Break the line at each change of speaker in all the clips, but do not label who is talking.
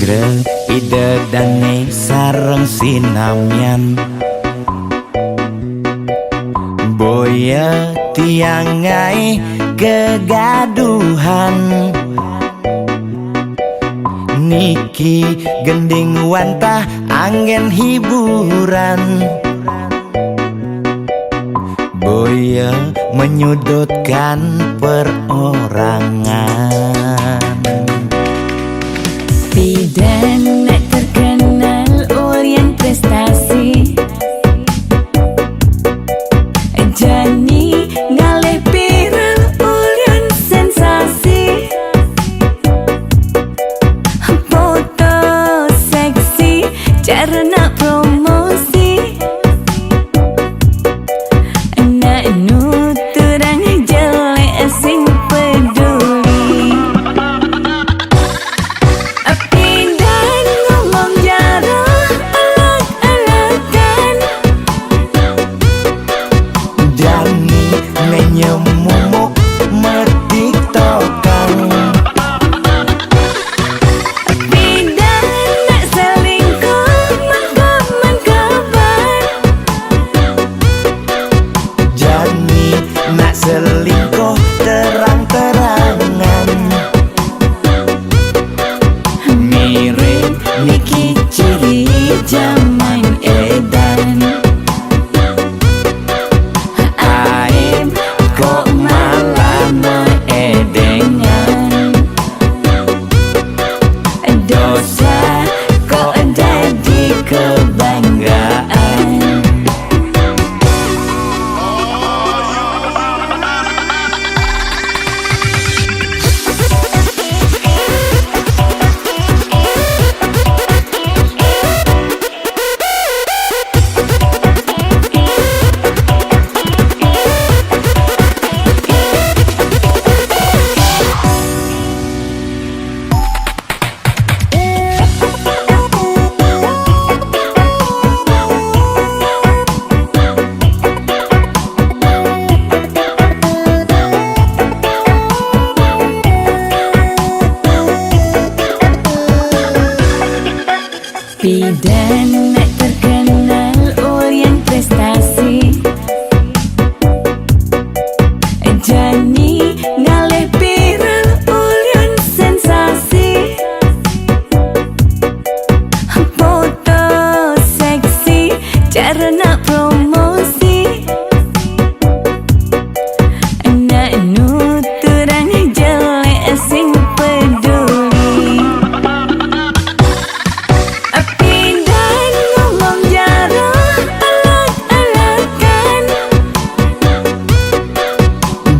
Ide dane sareng sinamyan boya tiangai kegaduhan niki gending wantah angin hiburan boya menyudutkan perorangan.
Bidan nak terkenal Orient prestasi Jani ngalih viral Orient sensasi foto seksi cara nak promosi nak nuturang jelek sing peduli Bidan ngomong jarah alak-alakan
Jani ngenyemumuk mertiktokan
Bidan nak selingkuh mengkabar
Jani nak selingkuh terang-terangan
mirip Niki ciri zaman edan Aib kok malah meedengan dosa kok jadi kebanggaan Bidan nak terkenal Orient prestasi Jani ngalih viral Orient sensasi foto seksi cara nak promosi nak nuturang jelek sing peduli Bidan ngomong jarah alak-alakan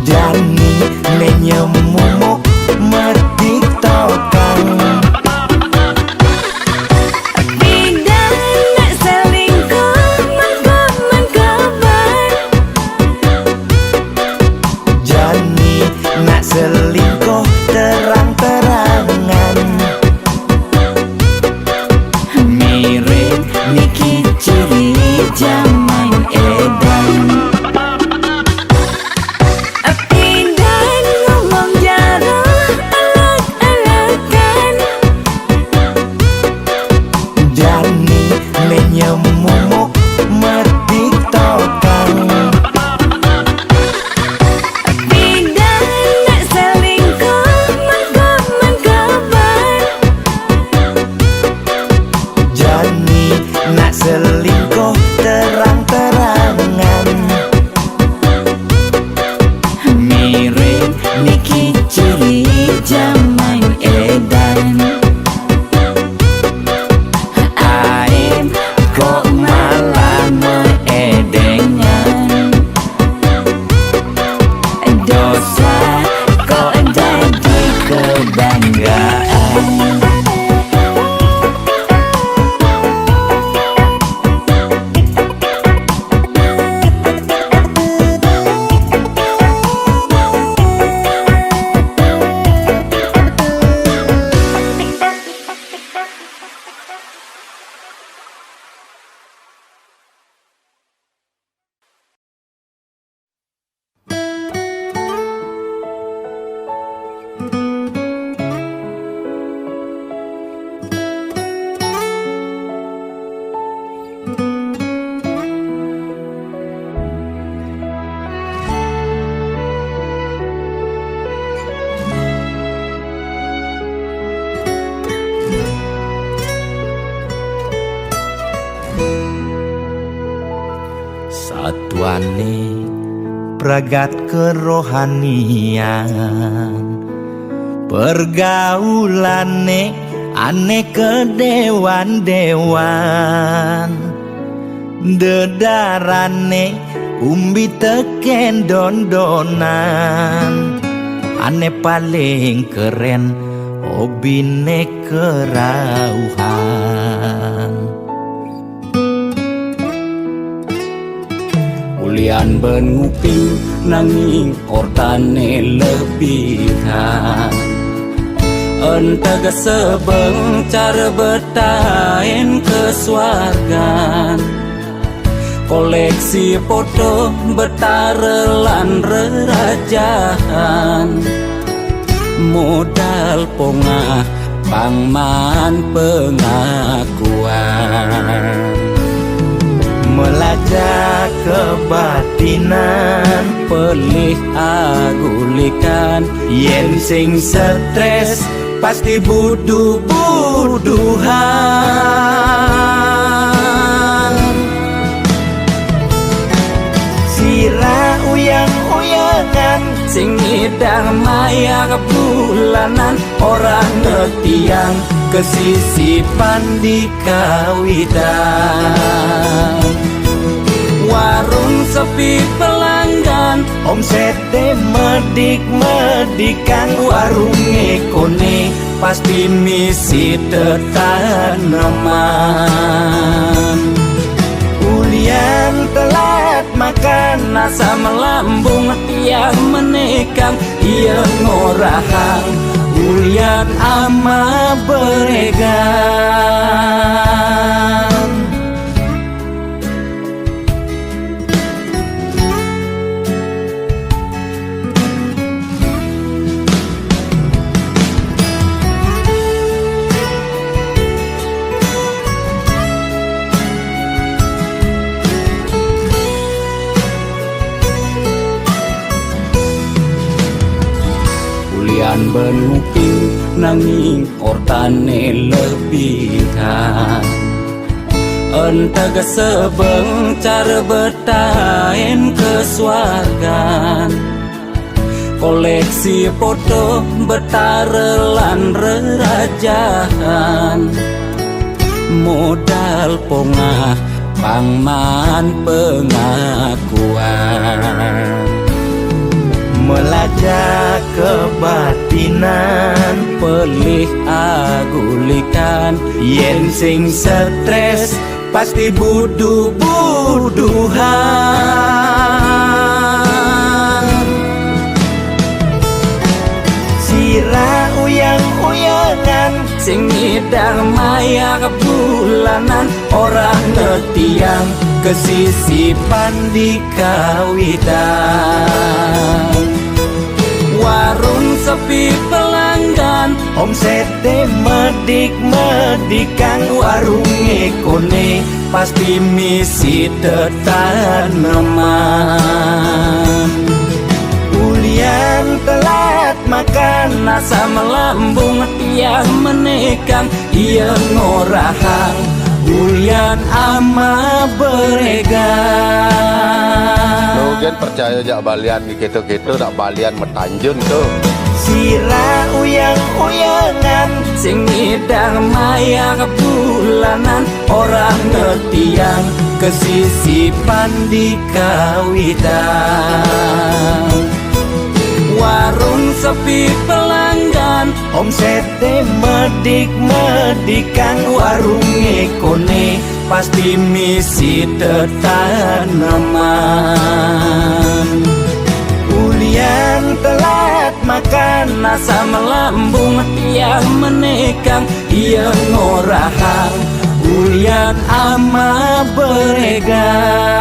Jani ngenyemumuk mertiktokan
Bidan nak selingkuh mengkabar
Jani nak selingkuh terang-terangan
mirip Niki ciri zaman edan Bidan ngomong jarah alak-alakan
Jani ngenyemumuk mertiktokan
Bidan nak selingkuh mengkabar
Jani nak selingkuh terang-terangan
mirip Niki ciri zaman edan Aib kok malah meedengan dosa kok jadi kebanggaan
tuane pragat kerohanian, pergaulane aneh kedewan-dewan, dedarane umbi teken don-donan, aneh paling keren hobine kerauhan.
Ulian benguping nanging ortane lebihan, entega sebeng cara bertain kesuargan, koleksi foto betarelan rerajahan, modal pongah pangman pengakuan,
melacak kebatinan,
pelih agulikan,
yen sing stres pasti buduh-buduhan. Sira uyang-uyangan,
sing ngidang maya bulanan, orang ngetiang
kesisipan di kawitan.
warung sepi pelanggan,
Omsete medik-medikan,
warung ekone pasti misi tetaneman.
ulian telat makan,
Nasa melambung tiang menekang, ia ngorahang
ulian ama beregan.
Ulian benuping nanging ortane lebihan, entega sebeng cara bertain kesuargan, koleksi foto betarelan rerajahan, modal pongah pangman pengakuan,
melacak kebatinan,
pelih agulikan,
yen sing stres pasti buduh-buduhan. Sira uyang-uyangan,
sing ngidang maya bulanan, orang ngetiang
kesisipan di kawitan.
warung sepi pelanggan,
Omsete medik-medikan,
warung ekone pasti misi tetaneman.
ulian telat makan,
Nasa melambung tiang menekang, ia ngorahang
ulian ama beregan.
Nugen percaya jak balian di gitu-gitu nak balian metanjun tuh.
Sira uyang-uyangan,
sing ngidang maya bulanan, orang ngetiang
kesisipan di kawitan.
warung sepi pelanggan,
Omsete medik-medikan,
warung ekone pasti misi tetaneman.
ulian telat makan,
Nasa melambung tiang menekang, ia ngorahang
ulian ama beregan.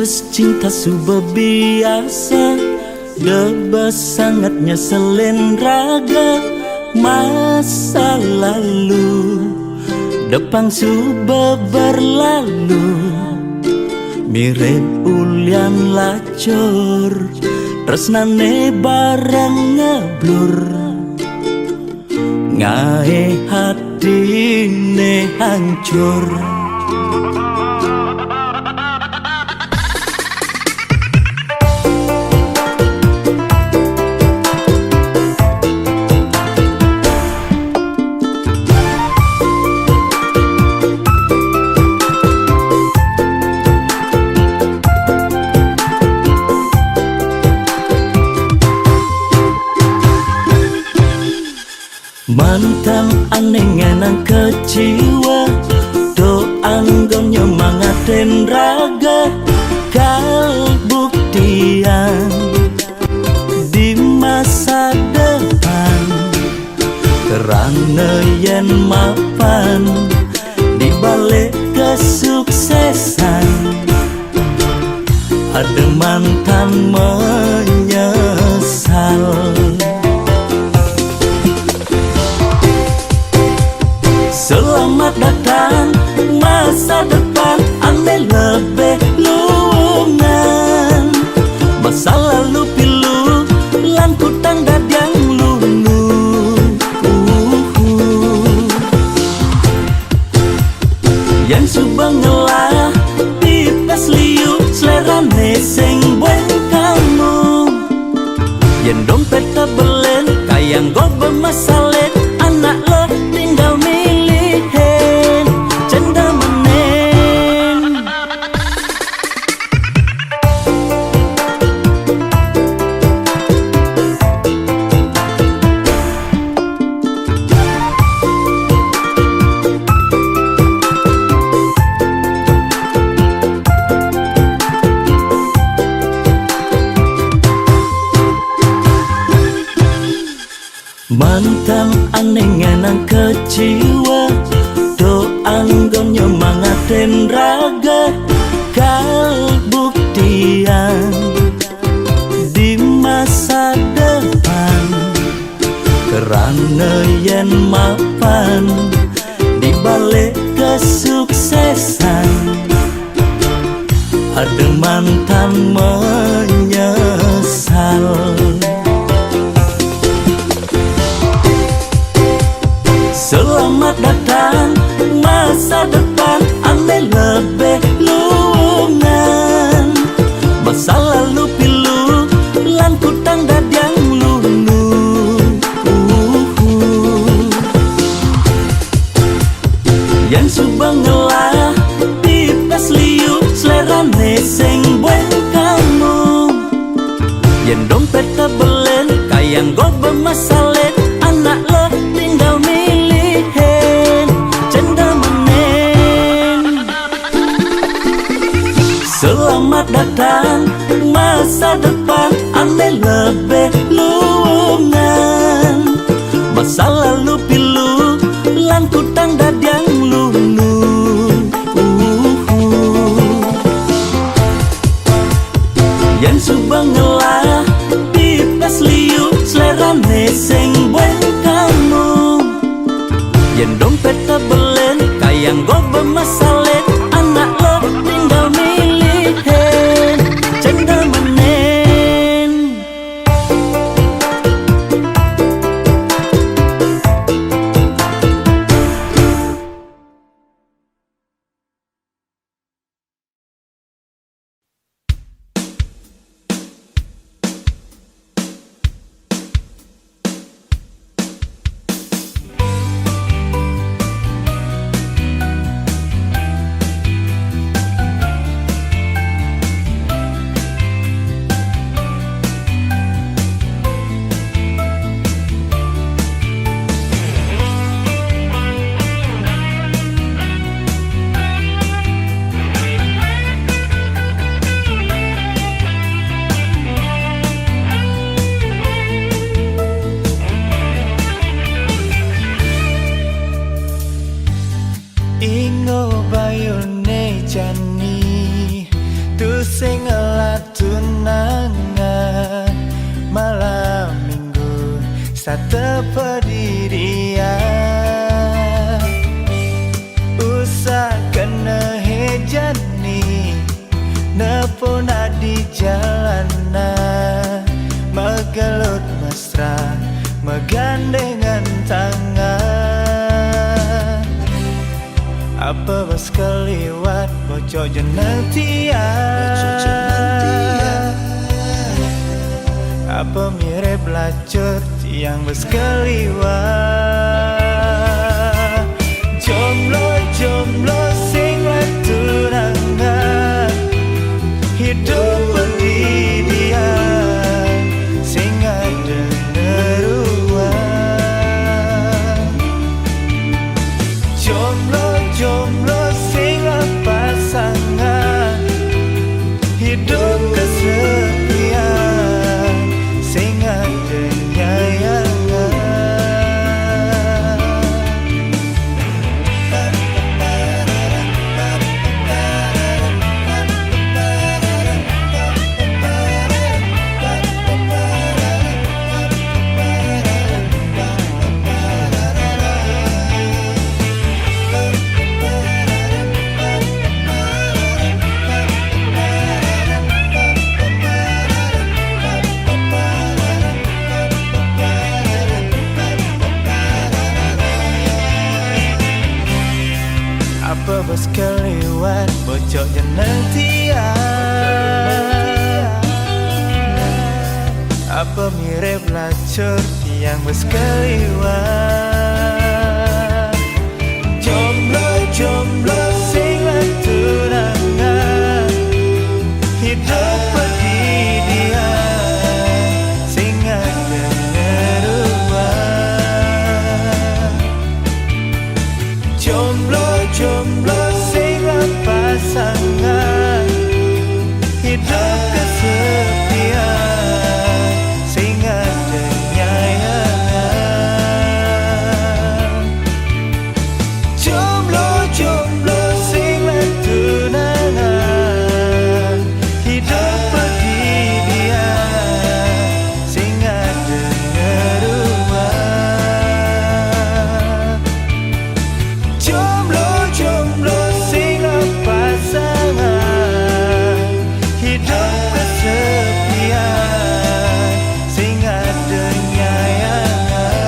tulus cinta sudah biasa, debas sangatnya selen raga. Masa lalu depan sudah berlalu, mirip ulian lacur, tresnane barang ngeblur, ngae hatine hancur. Mantan aneh ngenang kecewa, do anggon nyemangatin raga. Kal buktian di masa depan, kerana yen mapan di balik kesuksesan. Ada mantan menyesal. Selamat datang masa depan, ane lebih lungan. Masa lalu pilu, lan kutang dadang lulu. Yang subang ngelah, pipes liu, selerane sing buen kamu. Yang dompet tabelen, kayang go bermasalet, anak lo tinggal milihin cenda menen. Mantan aneh ngenang kecewa, do anggon nyemangatin raga. Kal buktian di masa depan, kerana yen mapan di balik kesuksesan. Ada mantan menyesal. Selamat datang masa depan, ane lebih lungan. Masa lalu pilu, lan kutang dadang lulu. Yang subang ngelah, pipes liu, selerane sing buen kamu. Yang dompet tabelen, kayang go bermasalet, anak lo tinggal milihin cenda menen. Selamat datang masa depan, ane lebih lungan. Masa lalu pilu, lan kutang dadang lulu. Yang subang ngelah, pipes liu, selerane sing buen kamu. Yang dompet tabelen, kayang go bermasalet, anak lo tinggal milihin cenda menen.
Du sing tunangan malam minggu satu pendirian usah kena hejani nepona di jalanan megelut mesra megandengan tangan apa bas keliwat bocok jenentian apa mirip lacur tiang bas keliwat jomblo sing tunangan hidup pendirian sing ada neruan jomblo sing pasangan hidup kesepian sing ada nyayangan apa bos keliwat bocok jenentian apa mirip lacur tiang bos keliwat jomblo sing tunangan hidup pendirian sing ada neruan jomblo sing pasangan hidup kesepian sing ada nyayangan jomblo sing tunangan hidup pendirian sing ada neruan jomblo sing pasangan hidup kesepian sing ada nyayangan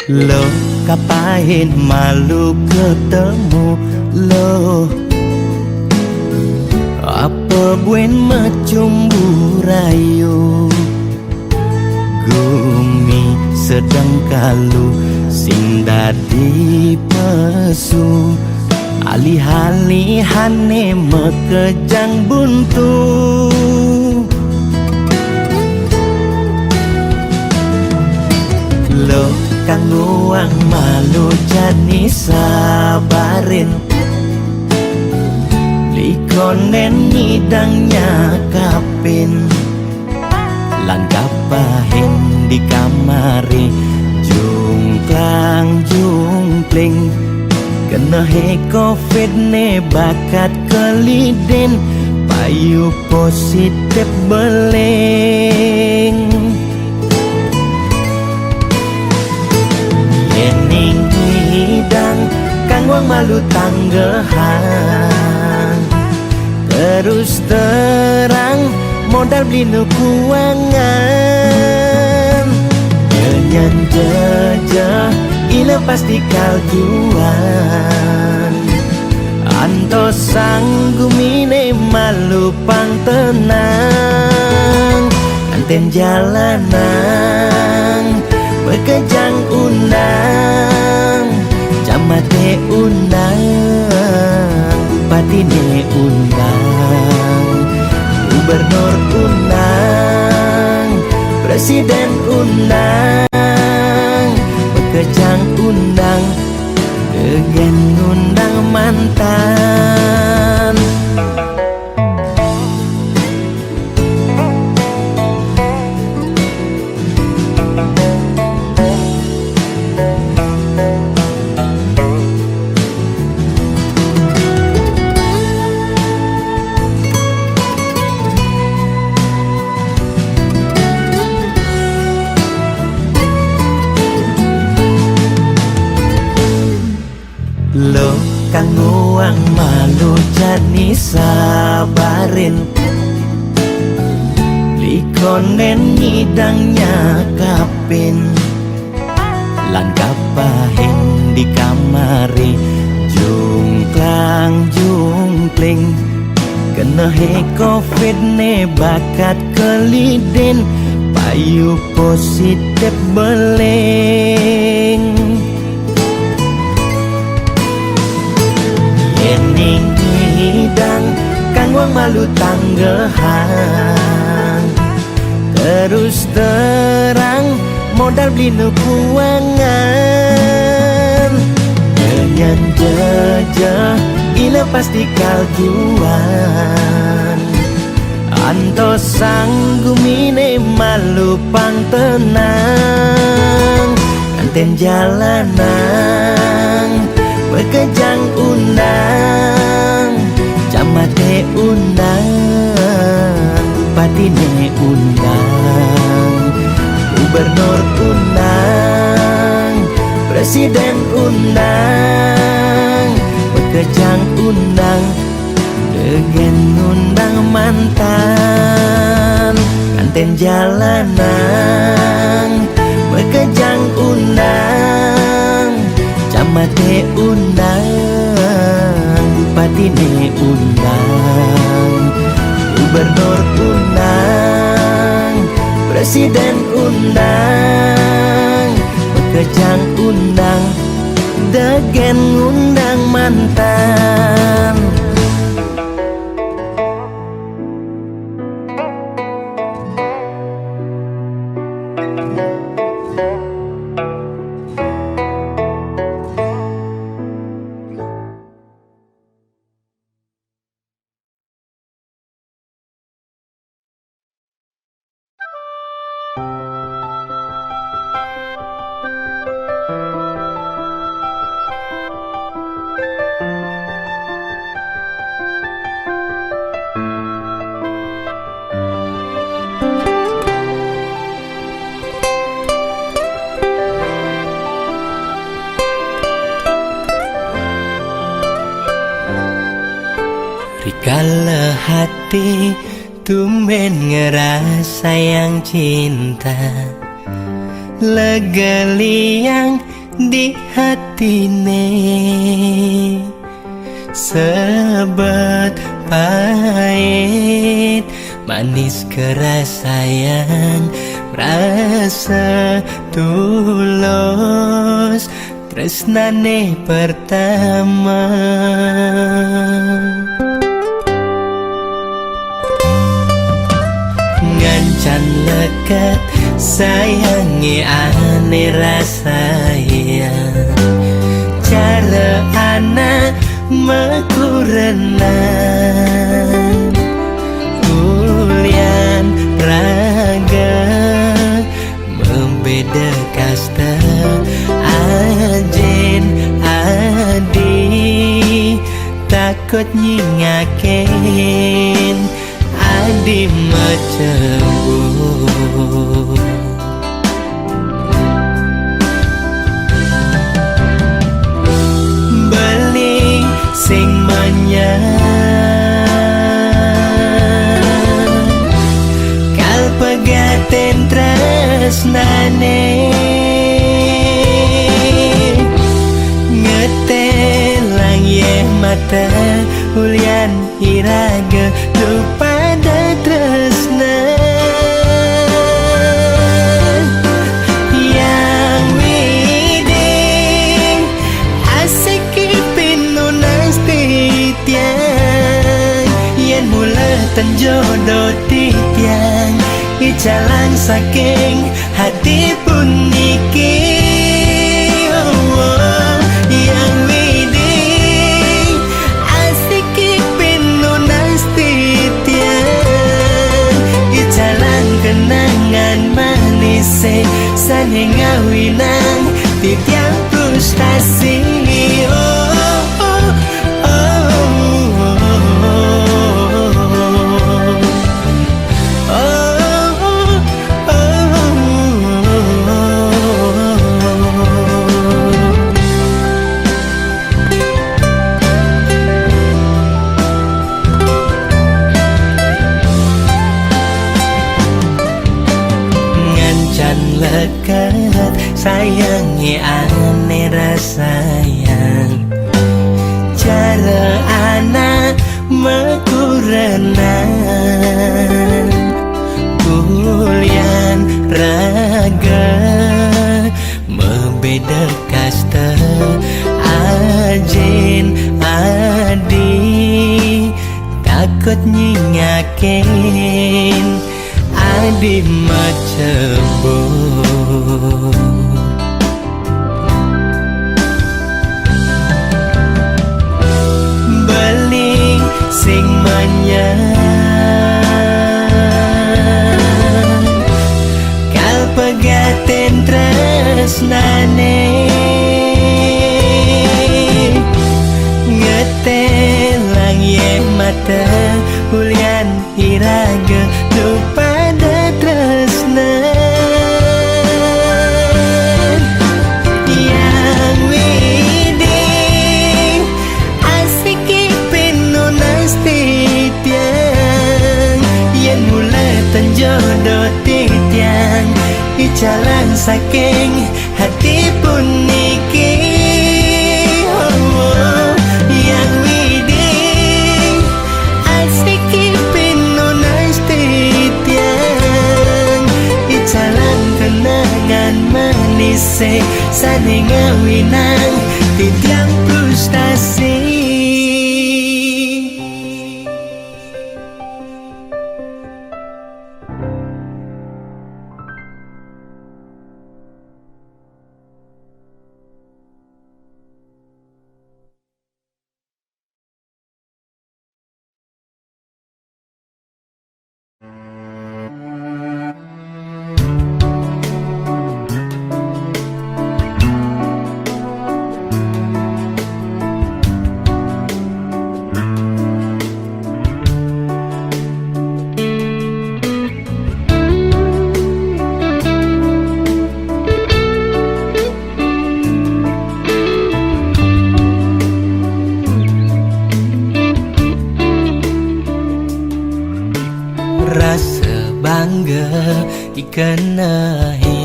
Lo kapain malu ketemu lo apa buen macumbu rayu gumi sedang kalu sing dadi pesu alih-alihane mekejang buntu lo kangguang malu jani sabarin likonen ngidangnya kapin langkah pahin di kamari jungkling kena he covid ne bakat keliden payu positif beleng yening hidang kangguang malu tanggehan terus terang modal beli nukuangan nyanyan jejah ila pasti kaljuan anto sanggumine malu pang tenang Nganten jalanan bekejang undang, camate undang, patine undang, gubernur undang, presiden undang, bekejang undang, degen undang mantan. Lo kang nguang malu jani sabarin, likonen ngidangnya kapin, lan kapahin di kamari, jungklang jungkling, kena he covid ne bakat kelidin, payu positif beling. Yening hidang kang wang malu tanggehan, terus terang modal beli nukuangan, dengan jejak gila pasti kaljuan, anto sanggumine malu pang tenang, anten jalanan bekejang undang, camate undang, patine undang, gubernur undang, presiden undang, bekejang undang, degen undang mantan. Nganten jalanan bekejang undang, camate undang, patine undang, gubernur undang, presiden undang, bekejang undang, degen undang mantan. Rikala hati tumben ngerasa yang cinta, lega liang di hatine, sebet pahit manis keras sayang, rasa tulus tresnane pertama. Ngancan lekat sayangi ane rasanya, cara anak mekurenan, ulian raga membeda kasta, ajen adi takut nyingakin, adi macembur. Beli sing manyang, kal pegaten tresnane, ngetelang ye mata ulian iraga lupa da tresna.
mulatan jodoh titiang icalang saking hati pun niki yang widing asik penunas titiang icalang kenangan manis saning ngawinang titiang frustasi lekat sayangi ane rasayang cara anak mekurenan bulian raga membeda kasta ajin adi takut nyingakin adi macembu beling sing menyang kal pegaten tresnane ngetelang ye mata ulian iraga lupa tresna yang widing asik penunas titiang yen mulatan jodoh titiang icalang saking hati pun niki yang widing asik penunas titiang icalang kenangan manis saning ngawinang titiang frustasi. Rasa bangga dikenahi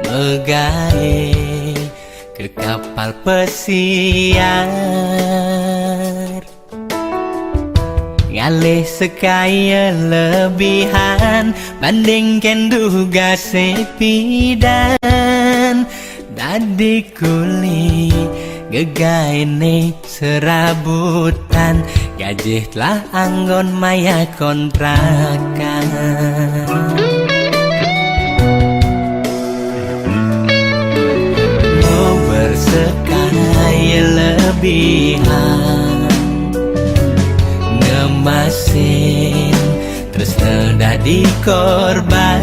megahe ke kapal pesiar ngalih sekaya lebihan bandingkan duga sepidan dadi kuli gegaine serabutan gajih telah anggon maya kontrakan mau bersekaya lebihan ngemasin terus dadi korban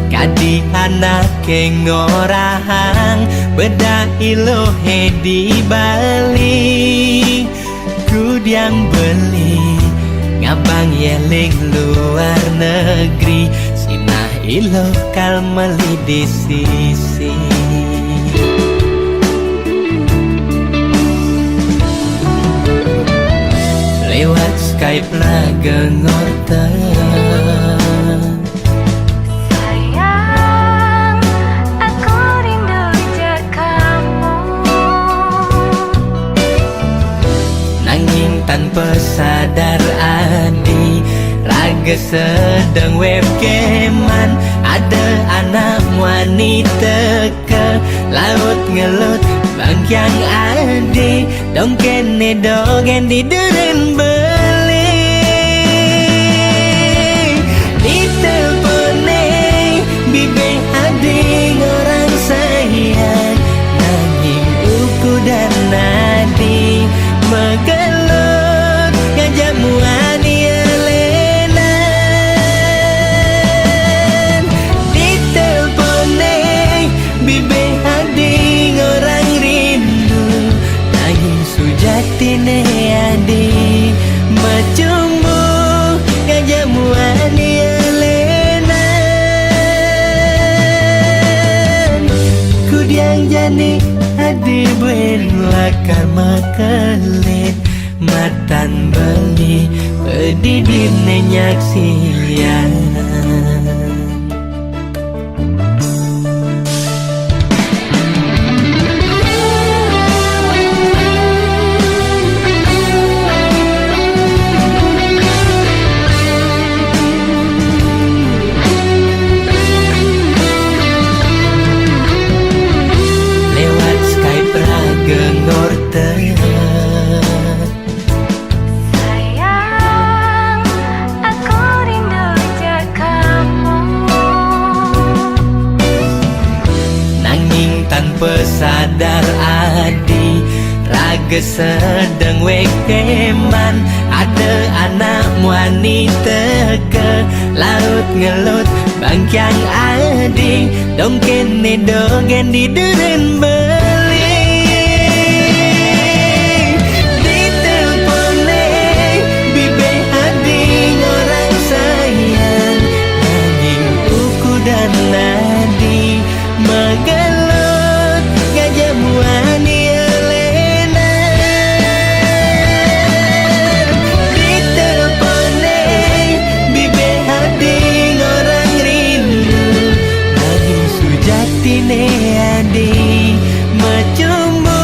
kadi anak ngorahang beda ilohe di Bali kudiang beli ngabang yeling luar negeri sinah iloh kalmeli di sisi lewat Skype lah gengorten tanpa sadar adi raga sedang webcaman ada anak wanita ke laut ngelut bangkyang ade dong kene dogen di deren beli ditelepone bibe ade orang sayang nanging uku dan nadi megelut ngajak muani elenan ditelepone bibe ade orang rindu nanging sujatine ade macumbu ngajak muani elenan kudiang jani adi buen lakar makalit matan beli pedidin nyaksian lewat Skype raga ngorteh
Sayang, aku rindu je kamu.
nanging tanpa sadar adi raga sedang wekeman ada anak wanita ke laut ngelut bangkyang adi dong kene dogen di deren beli ditelepone bibe adi orang sayang nanging uku dan nadi megelut gajah muani elenan ditelepone bibe adi orang rindu nanging sujatine adi macumbu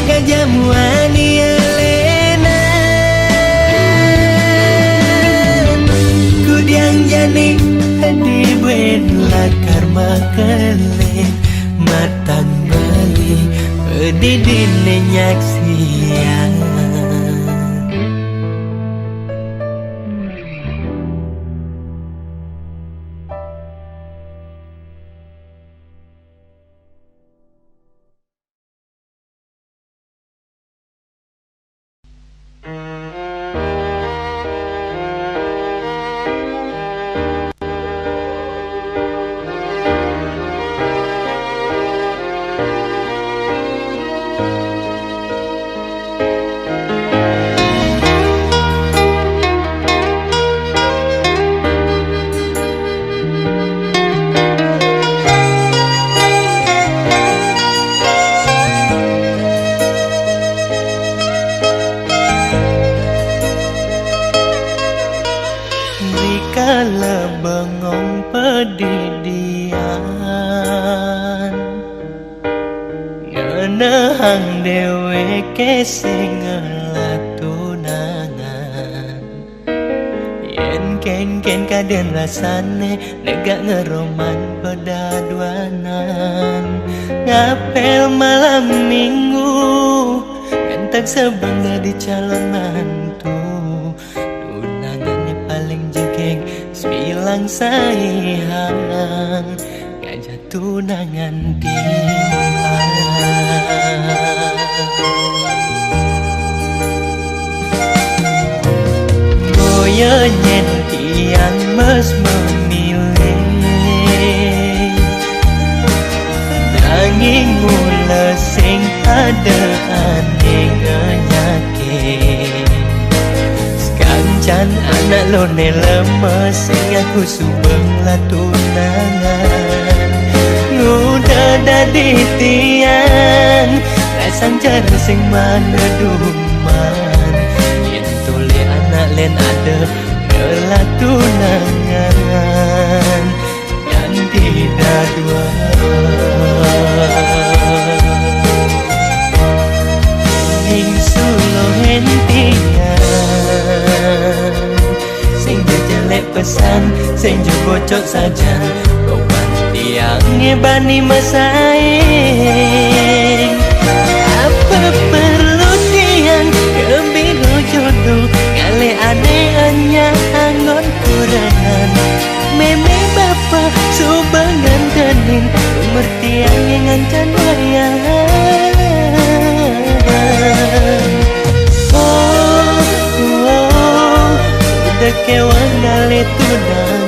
gajah muani elenan kudiang jani adi buen lakar makelit matan bali pedidin nyaksian Dikala bengong pedidian ngenehang dewe kesing latunangan yen ken kaden rasane negak ngeroman pedaduanan ngapel malam minggu ngentek sebangga di calon mantu tunangannya paling jegeng sembilang sayang ngajak tunangan timbang boyo nyen tiang mes memilih nanging mula sing ada aneh nyakit sekancan anak lone lemes sing aku subeng latunangan ngudah dadi tiang rasang cara sing mana duman yen tuli anak len ada nelatunangan dan tidak dua ning sulo hentian sing jelek pesan sing jo bocok saja kau pasti tiang ngebani masaing. Apa perlu tiang kebiro jodoh kali aneh anya anggon kurangan. Meme bapa subangan kening umur tiang yang ngancan wayang. Udah kewan kali tunangan.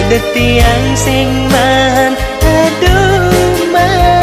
Udah tiang sing man aduh man.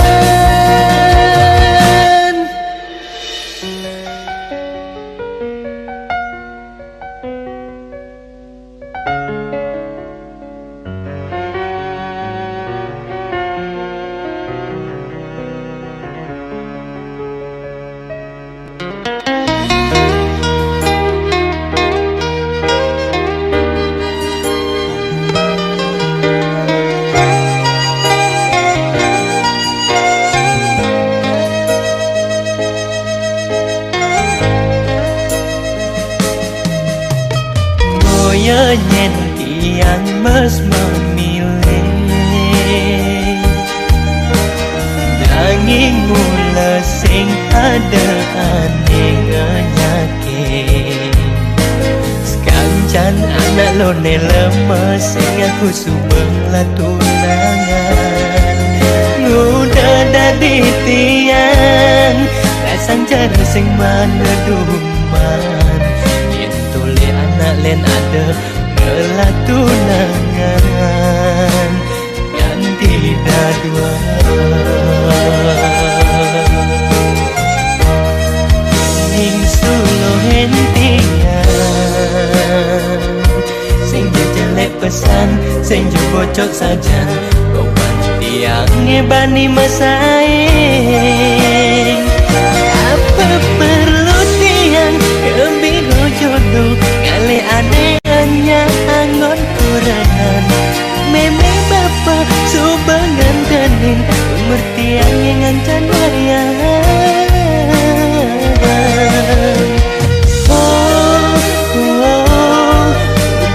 Boyo nyen tiang mes memilih nanging mula sing ada aneh ngenyake. Sekancan anak lo ne lemes sing aku subeng lah tunangan. Udah dadi tiang rasang cara sing mana duman. Yen tuli anak len ada ngelah tunangan ganti dadua. Ning sulo hentian sing jelek pesan sing bocok saja kawan tiang ngebani masaing. Apa perlu tiang kebiro jodoh kali aneh anya anggon kurangan. Meme bapa subangan kening umur tiang yang ngancan wayang.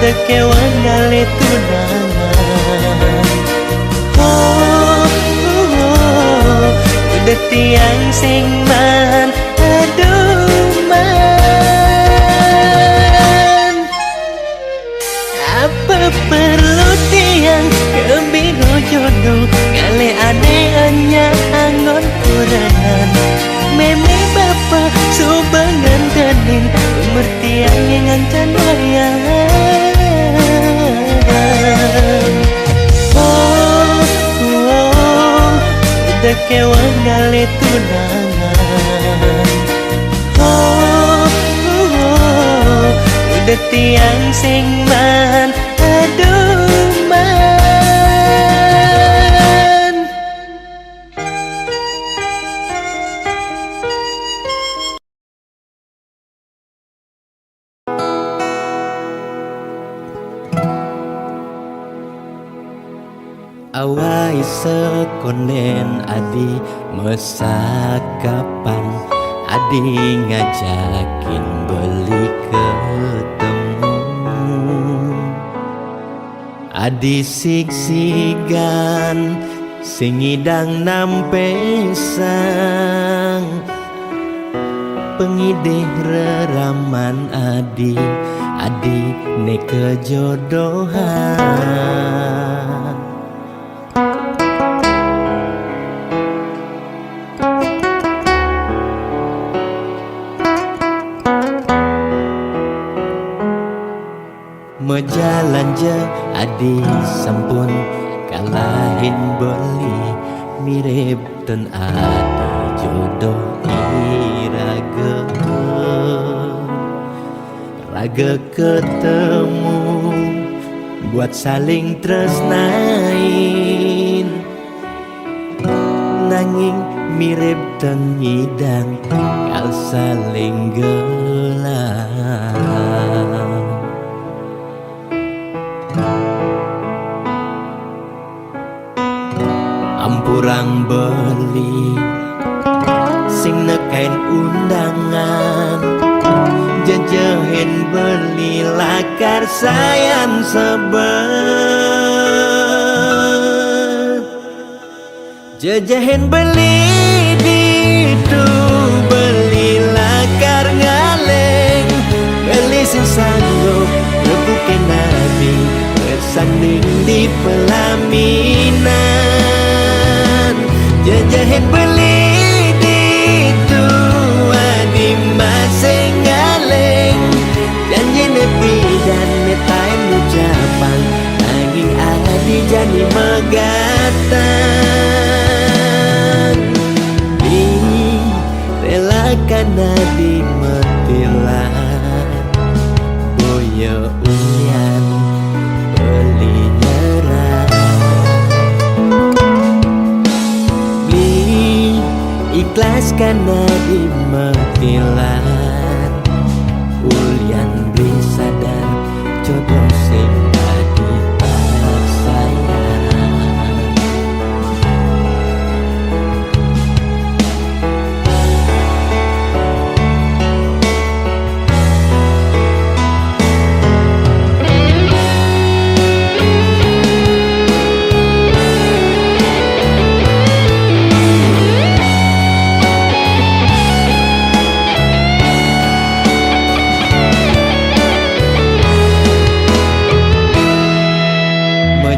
Udah kewan kali tunangan. Udah tiang sing man aduh man. Apa perlu tiang kebiro jodoh kali aneh anya anggon kurangan. Meme bapa subangan kening umur tiang yang ngancan wayang. Udah kewan kali tunangan. Udah tiang sing man aduh man. Awai sekonen adi mesakapan adi ngajakin beli ketemu. Adi siksigan sing idang nampesang pengidih reraman adi ne kejodohan. Mejalan je adi sampun kalahin beli mirip ten adi jodoh raga ketemu buat saling tresnain. Nanging mirip ten ngidang kal saling gelang. Ampurang beli sing nekain undangan jajahin beli lakar sayang sebet jajahin beli ditu beli lakar ngaleng beli sing sanggup rebuke nabi bersanding di pelaminan jajahin beli ditu adi masing ngaleng janji nepi dan netain ucapan nanging adi jani megatan di relakan adi metilan boyo uyan beli nyerah beli ikhlaskan adi metilan ulian beli sadar jodoh sing adi sayang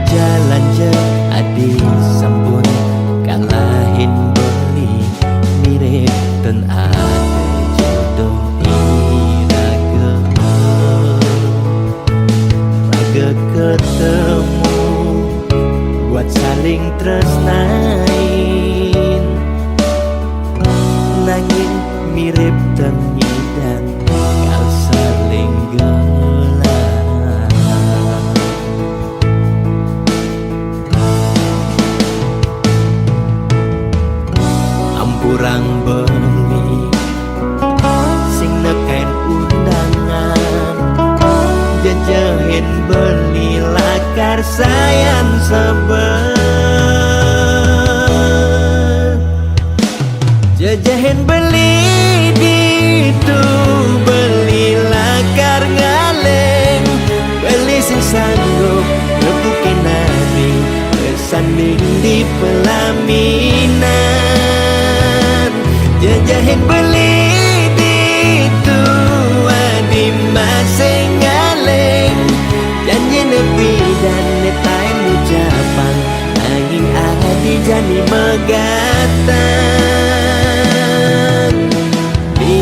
jalan je adi sampun kalahin beli mirip ten ada jodoh iraga raga ketemu buat saling tresnain nanging mirip ten ngidang kal saling kurang beli sing neken undangan jajahin beli lakar sayang sebet jajahin beli ditu beli lakar ngaleng beli sing sanggup rebukin nabi bersanding di pelaminan jajahin beli ditu adi masing ngaleng janji nepi dan netain ucapan nanging adi jani megatan di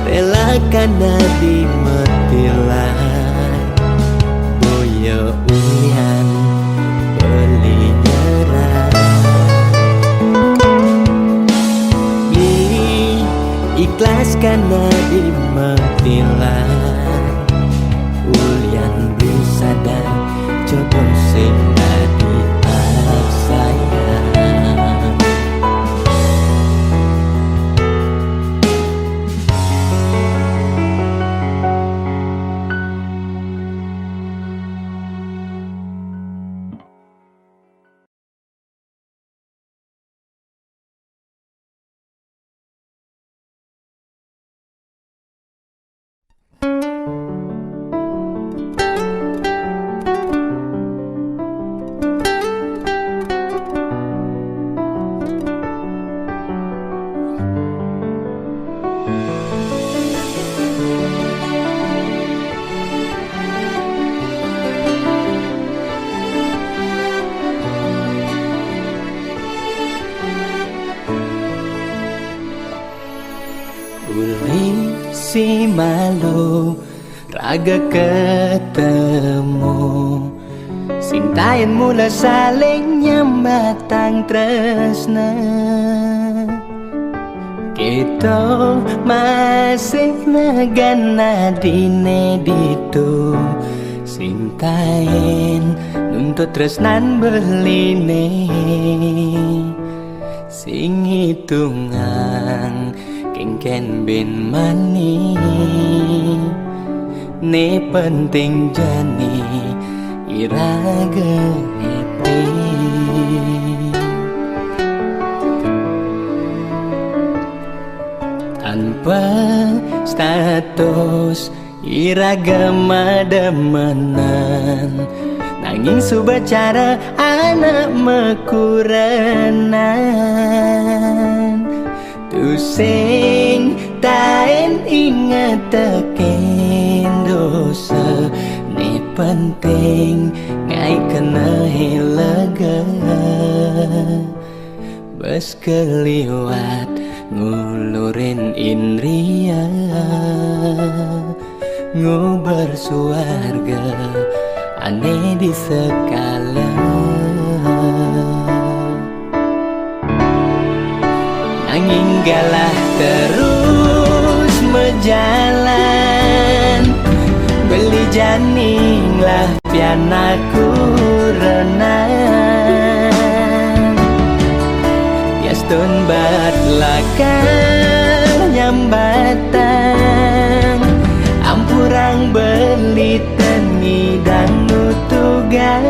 relakan adi metilan boyo uyan beli nyerah ikhlaskan adi metilan ulian bisa dan jodoh sing adi sayang Uli si malu raga ketemu sintain mula saling nyambatang tresna kita masih nagana dine ditu sintain nuntut tresnan beline sing hitungan kengken ben mani ne penting jani iraga happy tanpa status iragama demenan nanging subacara anak mekuranan tusing taen ingat teken dosa ni penting ngai kena lega bes keliwat ngulurin indria ngubar suarga aneh di sekala nanging galah terus mejalan beli janing lah pianaku renang yastun bat lakar nyambatan ampurang beli tengi dan nutugan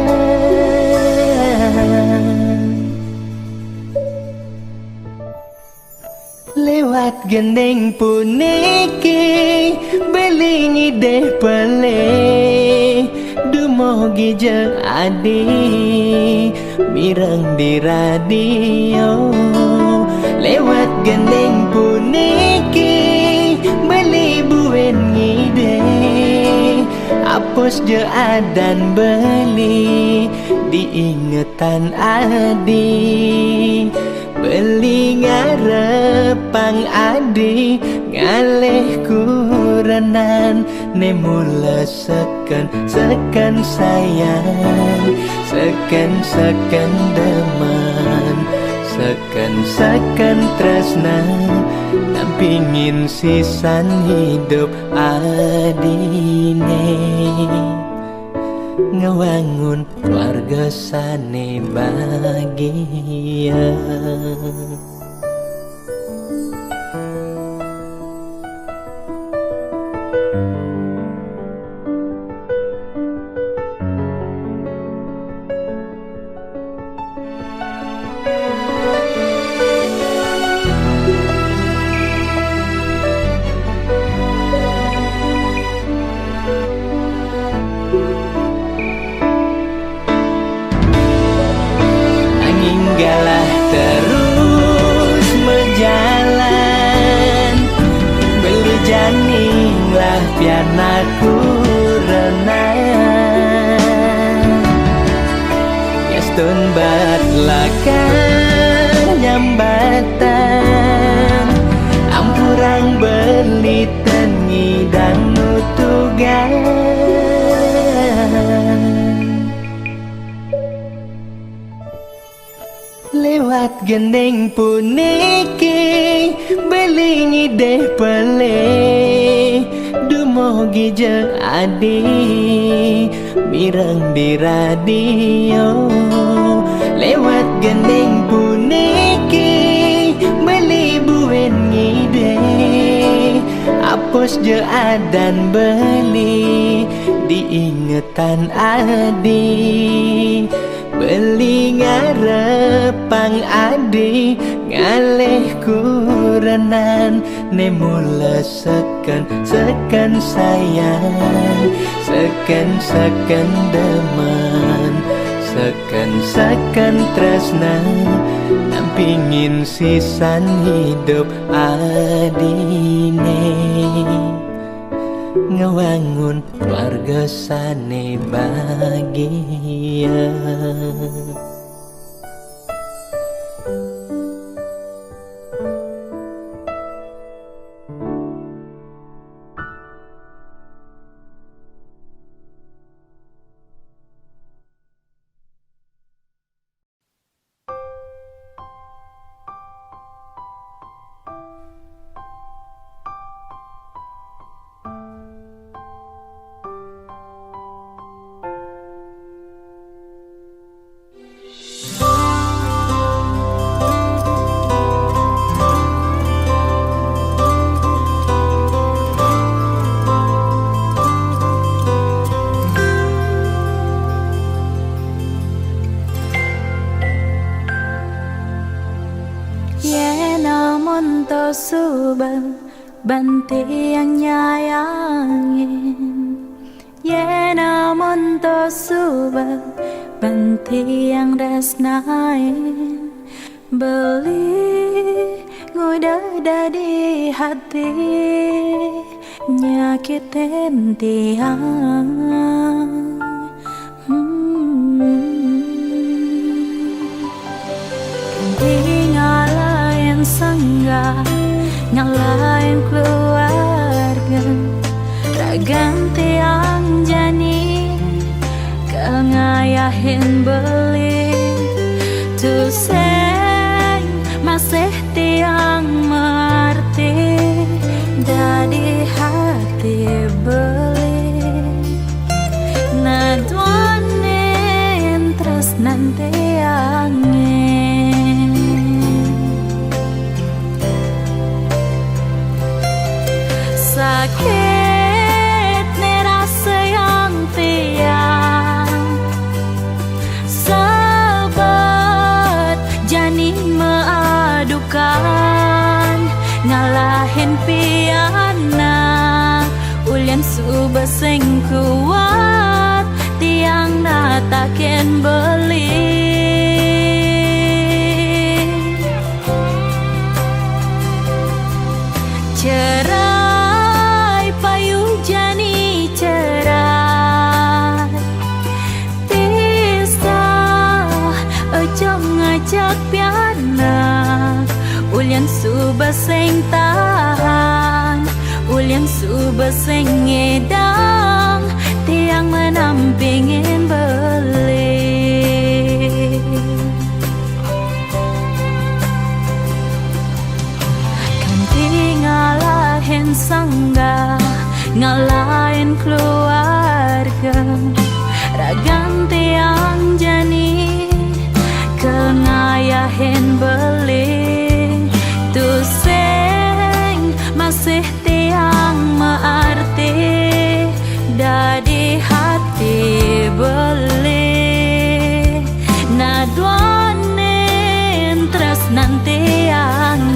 lewat gendeng puniki belingi deh pele dumogi je adi mirang di radio lewat gendeng puniki beli buen ngide apus je adan beli diingetan adi beli ngarepang adi ngaleh kuranan nemula seken sayang seken deman seken tresna nampingin sisan hidup adine ngewangun keluarga sane bahagia galah terus mejalan beli janing lah pianaku renang yastun bat lakar nyambatan ampurang beli tengi dan nutugan lewat gendeng puniki belingi deh pele dumogi je adi mirang di radio lewat gendeng puniki beli buen ngide apus je adan beli diingetan adi beli ngarepang adi ngaleh kuranan nemula seken sayang seken deman seken tresna nampingin sisan hidup adine ngewangun keluarga sane bahagia
banti yang nyayangin. Yena monto suba banti yang resnain. Beli ngudah di hati nyakitin tiang. Ngalahin sangga, ngalahin keluarga, raganti yang jani, kengayahin beli, tuseng masih tiang mengerti, dari hati beli, naduanin terus nanti angin. Sakit nih rasa yang tiang, sahabat jani mengadukan, ngalahin piana, ulian subaseng kuat, tiang natakin beli. Cerai payu jani cerai, pisah ojo ngajak piana, ulian subaseng tahan, ulian subaseng ngedang, tiang menampingin beli. Ngalahin sangga, ngalahin keluarga, raganti yang jani, kengayahin beli, tuseng masih tiang mengerti, dari hati beli, naduanin terus nanti angin.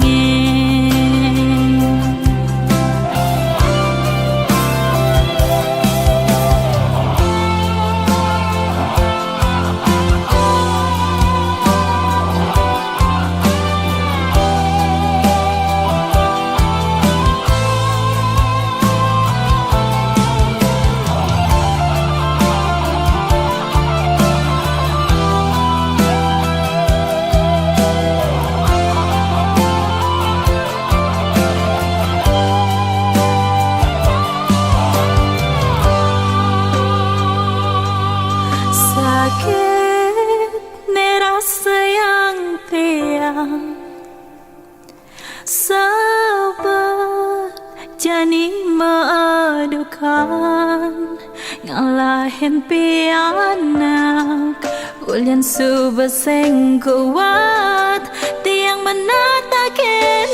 Sakit nih rasa yang tiang, sahabat jani mengadukan, ngalahin piana, ulian subaseng kuat, tiang menatakin